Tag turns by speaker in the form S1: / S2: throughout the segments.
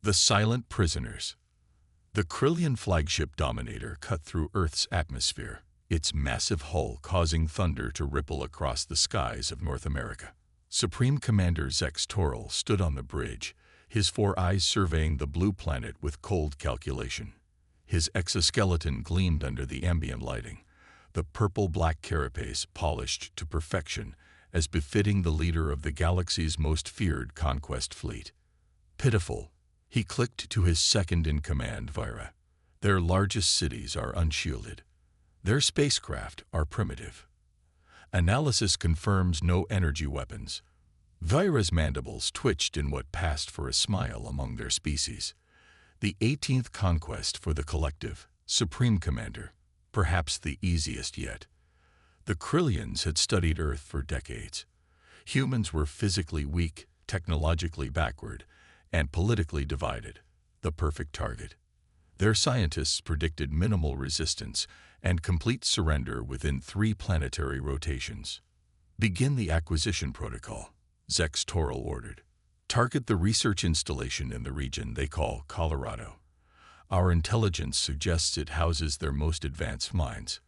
S1: The Silent Prisoners. The Krillian flagship Dominator cut through Earth's atmosphere, its massive hull causing thunder to ripple across the skies of North America. Supreme Commander Zex Toril stood on the bridge, his four eyes surveying the blue planet with cold calculation. His exoskeleton gleamed under the ambient lighting, the purple-black carapace polished to perfection, as befitting the leader of the galaxy's most feared conquest fleet. Pitiful, he clicked to his second-in-command, Vira. Their largest cities are unshielded. Their spacecraft are primitive. Analysis confirms no energy weapons. Vira's mandibles twitched in what passed for a smile among their species. The 18th conquest for the collective, Supreme Commander, perhaps the easiest yet. The Krillians had studied Earth for decades. Humans were physically weak, technologically backward, and politically divided, the perfect target. Their scientists predicted minimal resistance and complete surrender within 3 planetary rotations. Begin the acquisition protocol, Zex Toril ordered. Target the research installation in the region they call Colorado. Our intelligence suggests it houses their most advanced minds.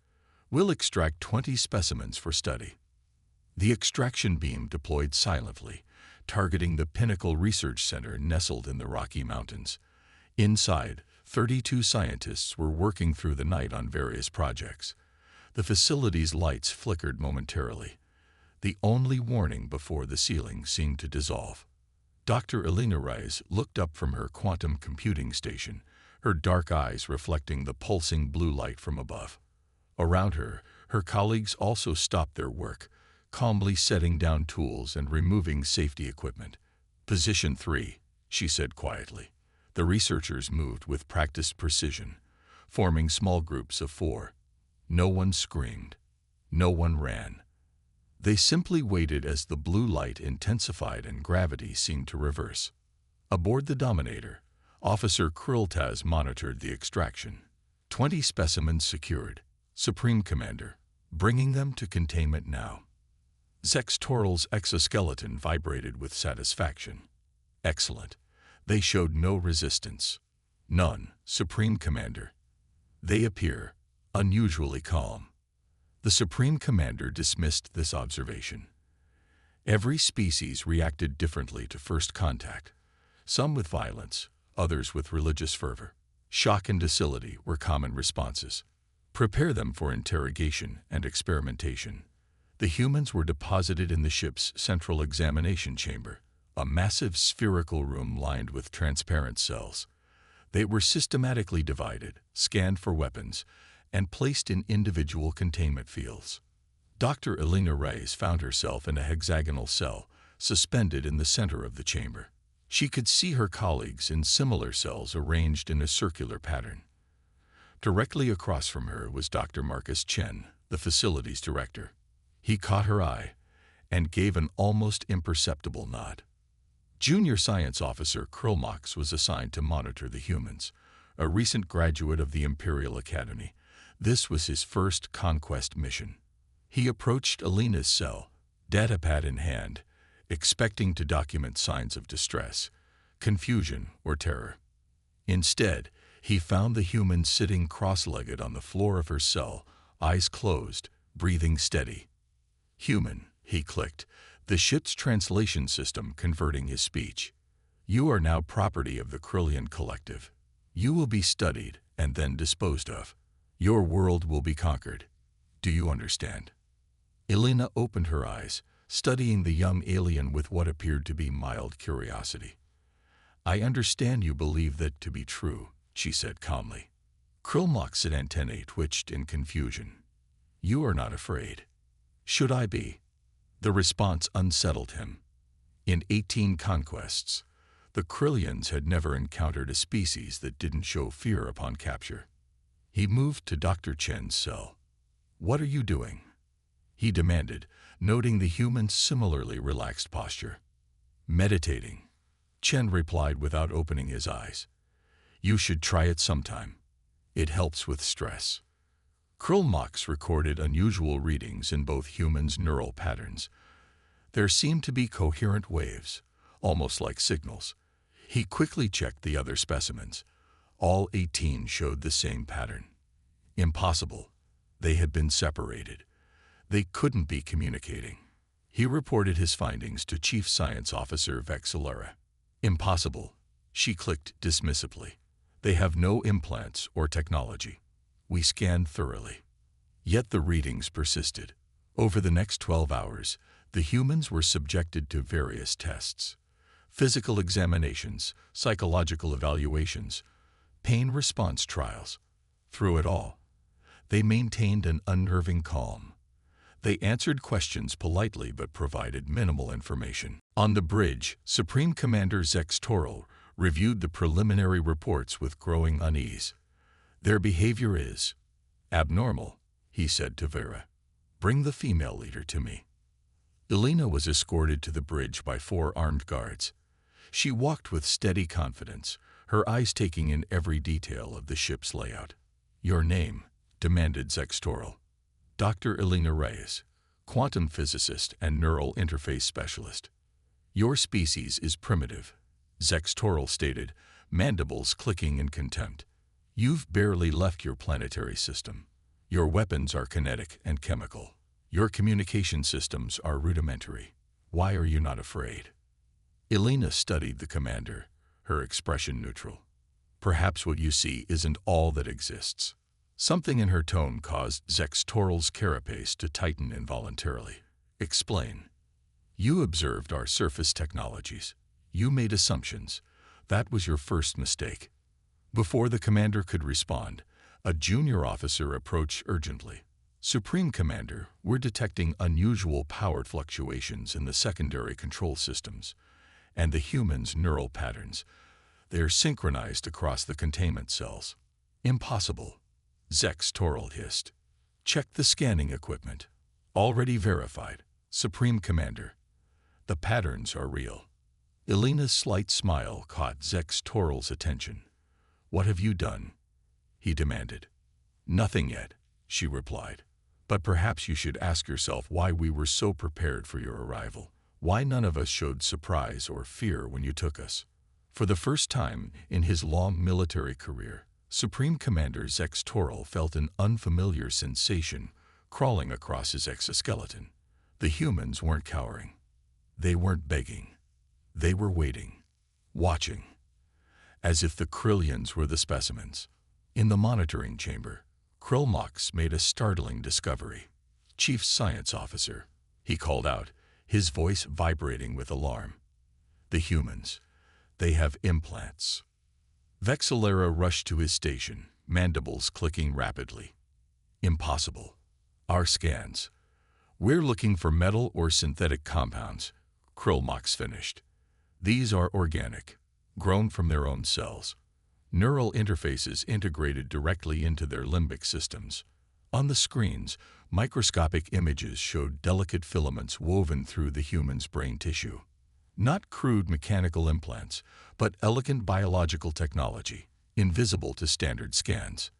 S1: We'll extract 20 specimens for study. The extraction beam deployed silently, targeting the Pinnacle Research Center nestled in the Rocky Mountains. Inside, 32 scientists were working through the night on various projects. The facility's lights flickered momentarily, the only warning before the ceiling seemed to dissolve. Dr. Elena Reyes looked up from her quantum computing station, her dark eyes reflecting the pulsing blue light from above. Around her, her colleagues also stopped their work, calmly setting down tools and removing safety equipment. Position 3, she said quietly. The researchers moved with practiced precision, forming small groups of 4. No one screamed. No one ran. They simply waited as the blue light intensified and gravity seemed to reverse. Aboard the Dominator, Officer Kriltaz monitored the extraction. 20 specimens secured. Supreme Commander, bringing them to containment now. Zex Toril's exoskeleton vibrated with satisfaction. Excellent. They showed no resistance. None, Supreme Commander. They appear unusually calm. The Supreme Commander dismissed this observation. Every species reacted differently to first contact, some with violence, others with religious fervor. Shock and docility were common responses. Prepare them for interrogation and experimentation. The humans were deposited in the ship's central examination chamber, a massive spherical room lined with transparent cells. They were systematically divided, scanned for weapons, and placed in individual containment fields. Dr. Elena Reyes found herself in a hexagonal cell, suspended in the center of the chamber. She could see her colleagues in similar cells arranged in a circular pattern. Directly across from her was Dr. Marcus Chen, the facility's director. He caught her eye and gave an almost imperceptible nod. Junior Science Officer Krilmox was assigned to monitor the humans, a recent graduate of the Imperial Academy. This was his first conquest mission. He approached Alina's cell, datapad in hand, expecting to document signs of distress, confusion, or terror. Instead, he found the human sitting cross-legged on the floor of her cell, eyes closed, breathing steady. Human, he clicked, the ship's translation system converting his speech. You are now property of the Krillian Collective. You will be studied and then disposed of. Your world will be conquered. Do you understand? Elena opened her eyes, studying the young alien with what appeared to be mild curiosity. I understand you believe that to be true, she said calmly. Krilmox's antennae twitched in confusion. You are not afraid. Should I be? The response unsettled him. In 18 conquests, the Krillians had never encountered a species that didn't show fear upon capture. He moved to Dr. Chen's cell. What are you doing? He demanded, noting the human's similarly relaxed posture. Meditating, Chen replied without opening his eyes. You should try it sometime. It helps with stress. Krilmox recorded unusual readings in both humans' neural patterns. There seemed to be coherent waves, almost like signals. He quickly checked the other specimens. All 18 showed the same pattern. Impossible. They had been separated. They couldn't be communicating. He reported his findings to Chief Science Officer Vexillera. Impossible. She clicked dismissively. They have no implants or technology. We scanned thoroughly. Yet the readings persisted. Over the next 12 hours, the humans were subjected to various tests. Physical examinations, psychological evaluations, pain response trials. Through it all, they maintained an unnerving calm. They answered questions politely but provided minimal information. On the bridge, Supreme Commander Zex Toril reviewed the preliminary reports with growing unease. Their behavior is abnormal, he said to Vera. Bring the female leader to me. Elena was escorted to the bridge by 4 armed guards. She walked with steady confidence, her eyes taking in every detail of the ship's layout. Your name, demanded Zex Toril. Dr. Elena Reyes, quantum physicist and neural interface specialist. Your species is primitive, Zex Toril stated, mandibles clicking in contempt. You've barely left your planetary system. Your weapons are kinetic and chemical. Your communication systems are rudimentary. Why are you not afraid? Elena studied the commander, her expression neutral. Perhaps what you see isn't all that exists. Something in her tone caused Zex Toril's carapace to tighten involuntarily. Explain. You observed our surface technologies. You made assumptions. That was your first mistake. Before the commander could respond, a junior officer approached urgently. Supreme Commander, we're detecting unusual power fluctuations in the secondary control systems and the humans' neural patterns. They are synchronized across the containment cells. Impossible, Zex Toril hissed. Check the scanning equipment. Already verified, Supreme Commander. The patterns are real. Elena's slight smile caught Zex Toril's attention. What have you done? He demanded. Nothing yet, she replied. But perhaps you should ask yourself why we were so prepared for your arrival. Why none of us showed surprise or fear when you took us. For the first time in his long military career, Supreme Commander Zex Toril felt an unfamiliar sensation crawling across his exoskeleton. The humans weren't cowering. They weren't begging. They were waiting, watching, as if the Krillians were the specimens. In the monitoring chamber, Krillmox made a startling discovery. Chief Science Officer, he called out, his voice vibrating with alarm. The humans, they have implants. Vexillera rushed to his station, mandibles clicking rapidly. Impossible. Our scans. We're looking for metal or synthetic compounds, Krillmox finished. These are organic, grown from their own cells. Neural interfaces integrated directly into their limbic systems. On the screens, microscopic images showed delicate filaments woven through the human's brain tissue. Not crude mechanical implants, but elegant biological technology, invisible to standard scans.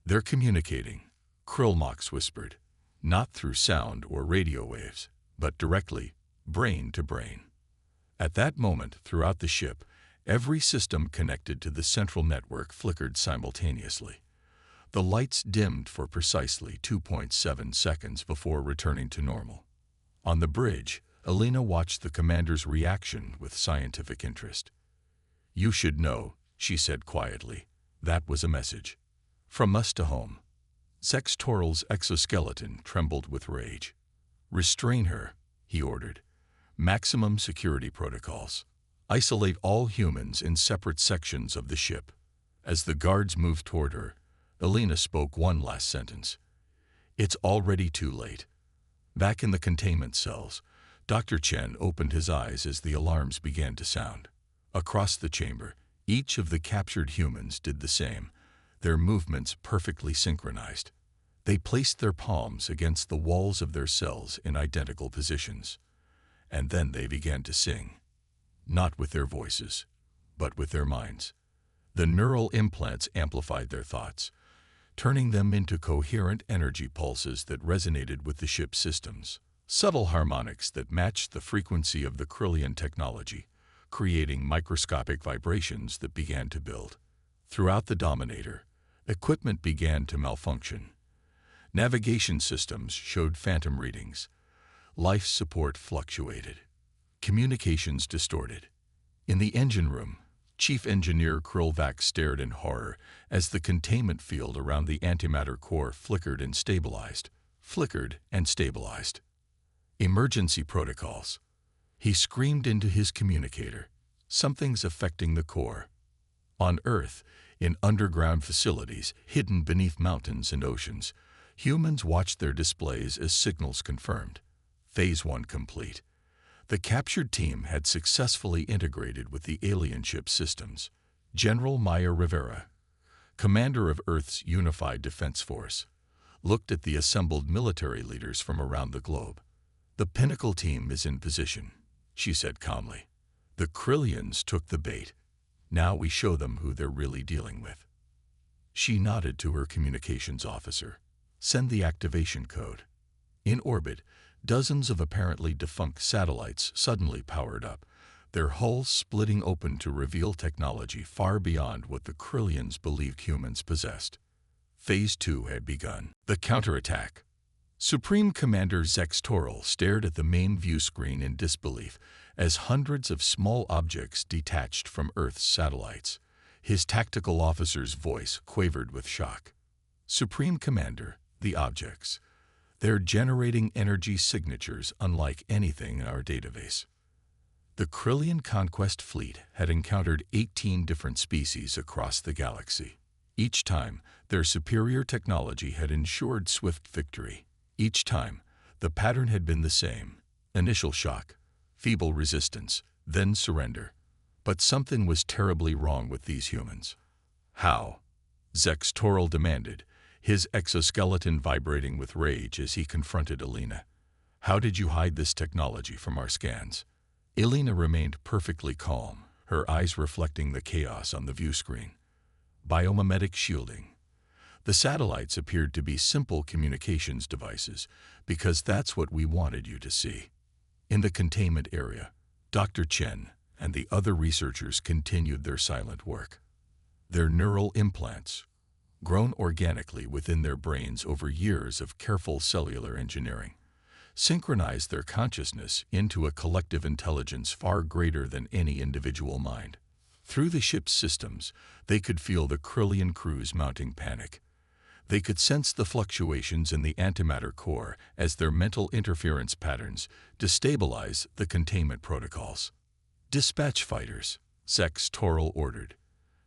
S1: They're communicating, Krillmox whispered, not through sound or radio waves, but directly, brain to brain. At that moment, throughout the ship, every system connected to the central network flickered simultaneously. The lights dimmed for precisely 2.7 seconds before returning to normal. On the bridge, Elena watched the commander's reaction with scientific interest. You should know, she said quietly. That was a message. From us to home. Zex Toril's exoskeleton trembled with rage. Restrain her, he ordered. Maximum security protocols. Isolate all humans in separate sections of the ship. As the guards moved toward her, Elena spoke one last sentence. It's already too late. Back in the containment cells, Dr. Chen opened his eyes as the alarms began to sound. Across the chamber, each of the captured humans did the same, their movements perfectly synchronized. They placed their palms against the walls of their cells in identical positions. And then they began to sing. Not with their voices, but with their minds. The neural implants amplified their thoughts, turning them into coherent energy pulses that resonated with the ship's systems. Subtle harmonics that matched the frequency of the Krillian technology, creating microscopic vibrations that began to build. Throughout the Dominator, equipment began to malfunction. Navigation systems showed phantom readings. Life support fluctuated. Communications distorted. In the engine room, Chief Engineer Krulvac stared in horror as the containment field around the antimatter core flickered and stabilized. Emergency protocols. He screamed into his communicator. Something's affecting the core. On Earth, in underground facilities hidden beneath mountains and oceans, humans watched their displays as signals confirmed. Phase 1 complete. The captured team had successfully integrated with the alien ship systems. General Maya Rivera, commander of Earth's Unified Defense Force, looked at the assembled military leaders from around the globe. "The Pinnacle team is in position," she said calmly. "The Krillians took the bait. Now we show them who they're really dealing with." She nodded to her communications officer. "Send the activation code." In orbit, dozens of apparently defunct satellites suddenly powered up, their hulls splitting open to reveal technology far beyond what the Krillians believed humans possessed. Phase 2 had begun. The counterattack. Supreme Commander Zex Toral stared at the main view screen in disbelief as hundreds of small objects detached from Earth's satellites. His tactical officer's voice quavered with shock. "Supreme Commander, the objects. They're generating energy signatures unlike anything in our database." The Krillian conquest fleet had encountered 18 different species across the galaxy. Each time, their superior technology had ensured swift victory. Each time, the pattern had been the same: initial shock, feeble resistance, then surrender. But something was terribly wrong with these humans. "How?" Zex Toral demanded, his exoskeleton vibrating with rage as he confronted Elena. "How did you hide this technology from our scans?" Elena remained perfectly calm, her eyes reflecting the chaos on the view screen. "Biomimetic shielding. The satellites appeared to be simple communications devices because that's what we wanted you to see." In the containment area, Dr. Chen and the other researchers continued their silent work. Their neural implants, grown organically within their brains over years of careful cellular engineering, synchronized their consciousness into a collective intelligence far greater than any individual mind. Through the ship's systems, they could feel the Krillian crews mounting panic. They could sense the fluctuations in the antimatter core as their mental interference patterns destabilize the containment protocols. "Dispatch fighters," Zex Toral ordered.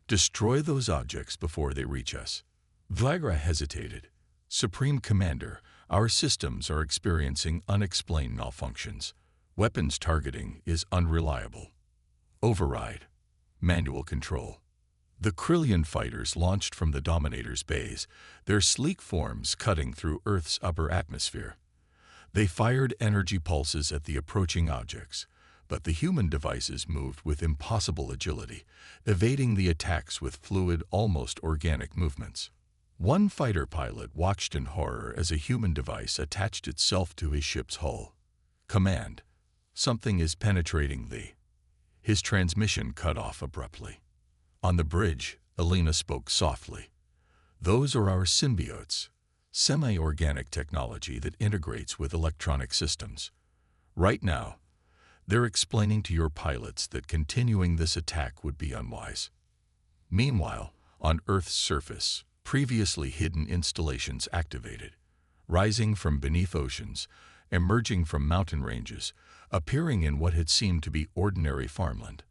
S1: "Destroy those objects before they reach us." Viagra hesitated. "Supreme Commander, our systems are experiencing unexplained malfunctions. Weapons targeting is unreliable." "Override. Manual control." The Krillian fighters launched from the Dominator's bays, their sleek forms cutting through Earth's upper atmosphere. They fired energy pulses at the approaching objects, but the human devices moved with impossible agility, evading the attacks with fluid, almost organic movements. One fighter pilot watched in horror as a human device attached itself to his ship's hull. "Command, something is penetrating the..." His transmission cut off abruptly. On the bridge, Elena spoke softly. "Those are our symbiotes, semi-organic technology that integrates with electronic systems. Right now, they're explaining to your pilots that continuing this attack would be unwise." Meanwhile, on Earth's surface, previously hidden installations activated, rising from beneath oceans, emerging from mountain ranges, appearing in what had seemed to be ordinary farmland.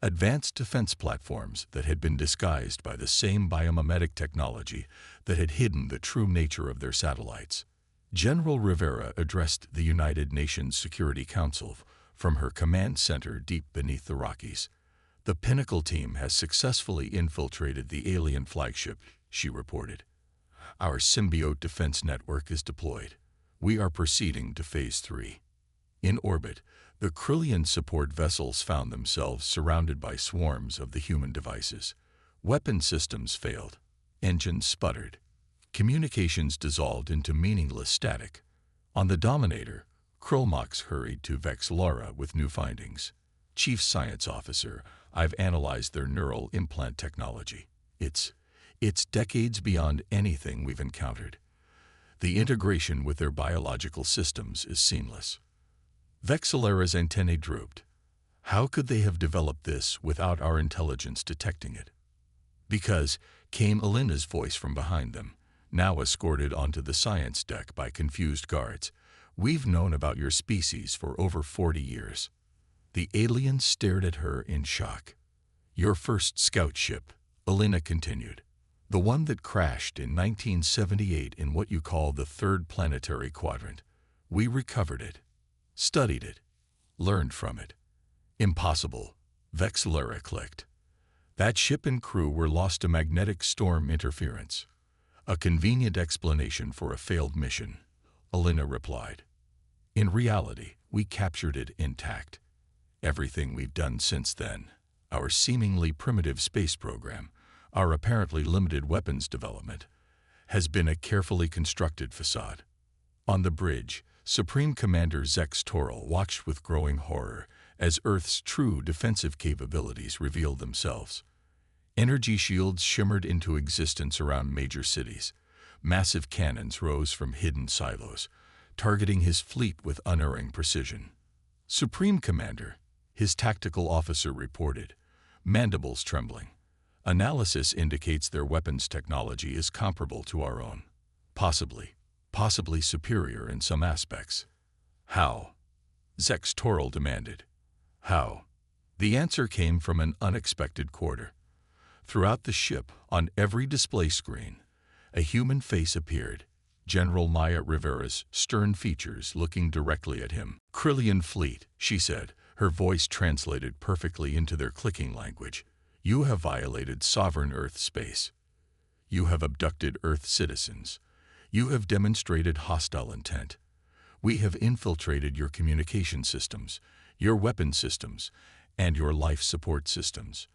S1: Advanced defense platforms that had been disguised by the same biomimetic technology that had hidden the true nature of their satellites. General Rivera addressed the United Nations Security Council from her command center deep beneath the Rockies. "The Pinnacle team has successfully infiltrated the alien flagship," she reported. "Our symbiote defense network is deployed. We are proceeding to Phase 3. In orbit, the Krillian support vessels found themselves surrounded by swarms of the human devices. Weapon systems failed. Engines sputtered. Communications dissolved into meaningless static. On the Dominator, Krulmox hurried to vex Laura with new findings. Chief Science Officer, I've analyzed their neural implant technology. It's decades beyond anything we've encountered. The integration with their biological systems is seamless. Vexillera's antennae drooped. How could they have developed this without our intelligence detecting it? Because, came Alina's voice from behind them, now escorted onto the science deck by confused guards. We've known about your species for over 40 years. The alien stared at her in shock. Your first scout ship, Alina continued. The one that crashed in 1978 in what you call the third planetary quadrant. We recovered it, studied it, learned from it. Impossible, Vexillera clicked. That ship and crew were lost to magnetic storm interference. A convenient explanation for a failed mission, Alina replied. In reality, we captured it intact. Everything we've done since then, our seemingly primitive space program, our apparently limited weapons development, has been a carefully constructed facade. On the bridge, Supreme Commander Zex Toral watched with growing horror as Earth's true defensive capabilities revealed themselves. Energy shields shimmered into existence around major cities. Massive cannons rose from hidden silos, targeting his fleet with unerring precision. Supreme Commander, his tactical officer reported, mandibles trembling. Analysis indicates their weapons technology is comparable to our own. Possibly superior in some aspects. How? Zex Toral demanded. How? The answer came from an unexpected quarter. Throughout the ship, on every display screen, a human face appeared, General Maya Rivera's stern features looking directly at him. Krillian fleet, she said, her voice translated perfectly into their clicking language. You have violated sovereign Earth space. You have abducted Earth citizens. You have demonstrated hostile intent. We have infiltrated your communication systems, your weapon systems, and your life support systems.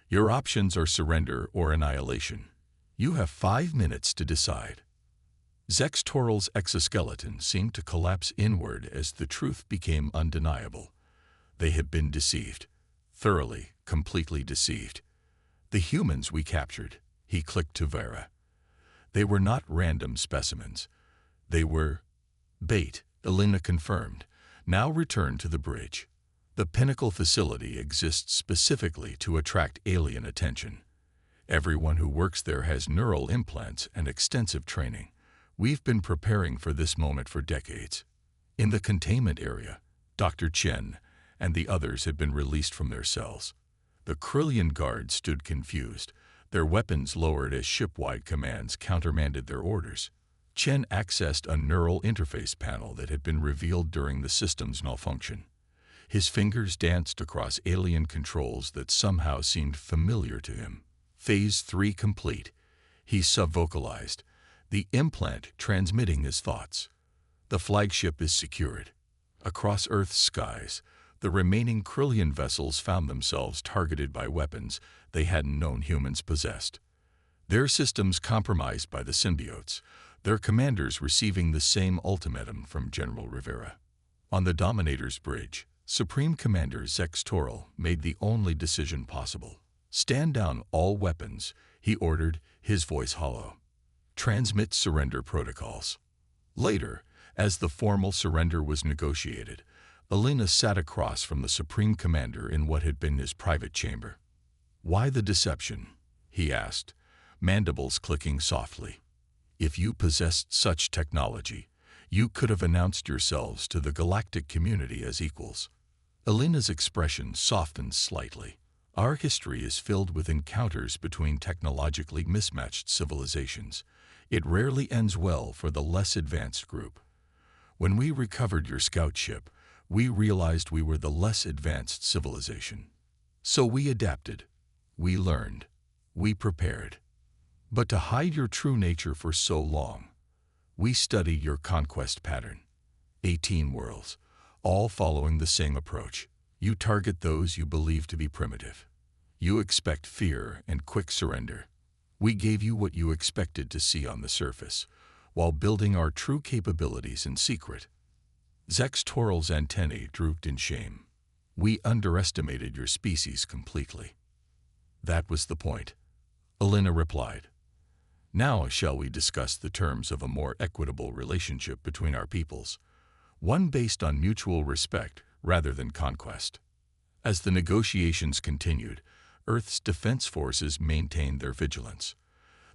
S1: Your options are surrender or annihilation. You have 5 minutes to decide. Zex Toral's exoskeleton seemed to collapse inward as the truth became undeniable. They had been deceived. Thoroughly, completely deceived. The humans we captured, he clicked to Vera. They were not random specimens. They were bait, Alina confirmed. Now return to the bridge. The Pinnacle facility exists specifically to attract alien attention. Everyone who works there has neural implants and extensive training. We've been preparing for this moment for decades. In the containment area, Dr. Chen and the others had been released from their cells. The Krillian guards stood confused, their weapons lowered as ship-wide commands countermanded their orders. Chen accessed a neural interface panel that had been revealed during the system's malfunction. His fingers danced across alien controls that somehow seemed familiar to him. Phase 3 complete. He subvocalized, the implant transmitting his thoughts. The flagship is secured. Across Earth's skies, the remaining Krillian vessels found themselves targeted by weapons they hadn't known humans possessed. Their systems compromised by the symbiotes, their commanders receiving the same ultimatum from General Rivera. On the Dominator's bridge, Supreme Commander Zex Toral made the only decision possible. Stand down all weapons, he ordered, his voice hollow. Transmit surrender protocols. Later, as the formal surrender was negotiated, Alina sat across from the Supreme Commander in what had been his private chamber. Why the deception? He asked, mandibles clicking softly. If you possessed such technology, you could have announced yourselves to the galactic community as equals. Alina's expression softened slightly. Our history is filled with encounters between technologically mismatched civilizations. It rarely ends well for the less advanced group. When we recovered your scout ship, we realized we were the less advanced civilization. So we adapted. We learned. We prepared. But to hide your true nature for so long, we studied your conquest pattern. 18 worlds, all following the same approach. You target those you believe to be primitive. You expect fear and quick surrender. We gave you what you expected to see on the surface, while building our true capabilities in secret. Zex Toral's antennae drooped in shame. "We underestimated your species completely." "That was the point," Elena replied. "Now shall we discuss the terms of a more equitable relationship between our peoples, one based on mutual respect rather than conquest?" As the negotiations continued, Earth's defense forces maintained their vigilance.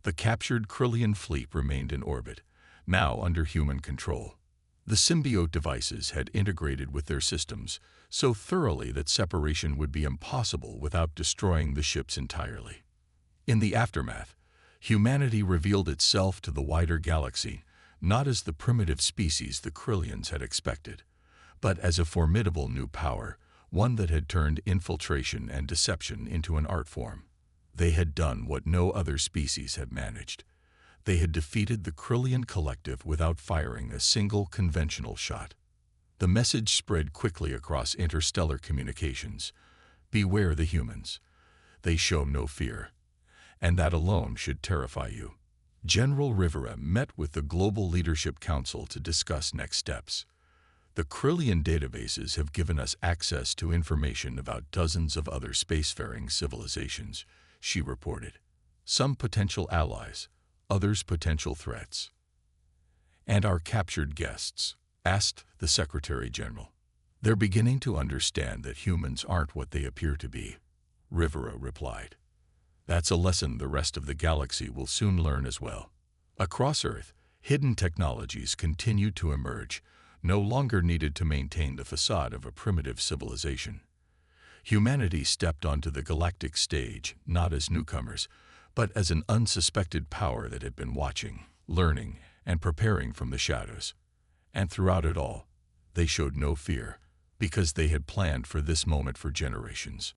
S1: The captured Krillian fleet remained in orbit, now under human control. The symbiote devices had integrated with their systems so thoroughly that separation would be impossible without destroying the ships entirely. In the aftermath, humanity revealed itself to the wider galaxy not as the primitive species the Krillians had expected, but as a formidable new power, one that had turned infiltration and deception into an art form. They had done what no other species had managed. They had defeated the Krillian collective without firing a single conventional shot. The message spread quickly across interstellar communications. Beware the humans. They show no fear. And that alone should terrify you. General Rivera met with the Global Leadership Council to discuss next steps. "The Krillian databases have given us access to information about dozens of other spacefaring civilizations," she reported. "Some potential allies, others potential threats." "And our captured guests?" asked the Secretary General. "They're beginning to understand that humans aren't what they appear to be," Rivera replied. "That's a lesson the rest of the galaxy will soon learn as well." Across Earth, hidden technologies continued to emerge, no longer needed to maintain the facade of a primitive civilization. Humanity stepped onto the galactic stage not as newcomers, but as an unsuspected power that had been watching, learning, and preparing from the shadows. And throughout it all, they showed no fear, because they had planned for this moment for generations.